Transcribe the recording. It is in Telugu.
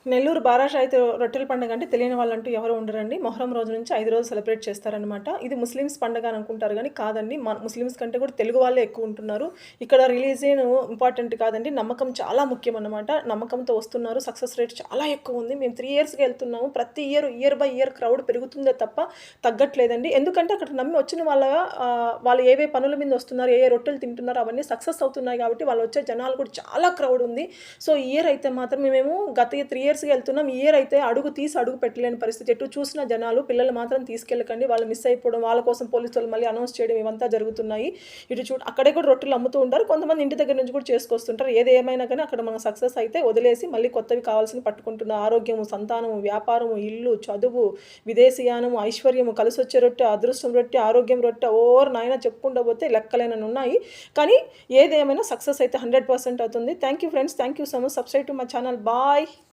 నెల్లూరు బారాషాయితీ రొట్టెల పండుగ అంటే తెలియని వాళ్ళంటూ ఎవరు ఉండరండి. మొహర్రం రోజు నుంచి 5 రోజులు సెలబ్రేట్ చేస్తారనమాట. ఇది ముస్లిమ్స్ పండగ అని అనుకుంటారు గానీ కాదండి. ముస్లిమ్స్ కంటే కూడా తెలుగు వాళ్ళే ఎక్కువుంటున్నారు. ఇక్కడ రిలీజియన్ ఇంపార్టెంట్ కాదండి. నమ్మకం చాలా ముఖ్యమనమాట. నమ్మకంతో వస్తున్నారు. సక్సెస్ రేట్ చాలా ఎక్కువుంది. మేము 3 ఇయర్స్‌గా ఎళ్తున్నాము. ప్రతి ఇయర్ బై ఇయర్ క్రౌడ్ పెరుగుతుందే తప్ప తగ్గట్లేదండి. ఎందుకంటే అక్కడ నమ్మి వచ్చిన వాళ్ళు ఏవే పనుల మీద వస్తున్నారు, ఏ రొట్టెలు తింటున్నారో అవన్నీ సక్సెస్ అవుతున్నాయి కాబట్టి వాళ్ళొచ్చే జనాలు కూడా చాలా క్రౌడ్ ఉంది. సో, ఈ ఇయర్ అయితే మాత్రం మేము గత 3 ఇయర్స్‌గా ఎళ్తున్నాం. ఈ ఇయర్ అయితే అడుగు పెట్టలేని పరిస్థితి. ఎటు చూసినా జనాలు. పిల్లలు మాత్రం తీసుకెళ్ళకండి. వాళ్ళు మిస్ అయిపోవడం, వాళ్ళ కోసం పోలీసోళ్ళు మళ్ళీ అనౌన్స్ చేయడం ఇవంతా జరుగుతున్నాయి. అక్కడే కూడా రొట్టెలు అమ్ముతూ ఉంటారు. కొంతమంది ఇంటి దగ్గర నుంచి కూడా చేసుకొస్తుంటారు. ఏది ఏమైనా గానీ అక్కడ మనం సక్సెస్ అయితే వదిలేసి మళ్ళీ కొత్తవి కావాల్సినవి పట్టుకుంటున్న ఆరోగ్యము, సంతానము, వ్యాపారము, ఇల్లు, చదువు, విదేశీయానము, ఐశ్వర్యము, కలిసొచ్చే రొట్టె, అదృష్టం రొట్టె, ఆరోగ్యం రొట్టె ఓరి నాయన చెప్పుకుంటూ పోతే లెక్కలేనన్నున్నాయి. కానీ ఏదేమైనా సక్సెస్ అయితే 100% అవుతుంది. Thank you friends. Thank you so much. Subscribe to my channel. Bye.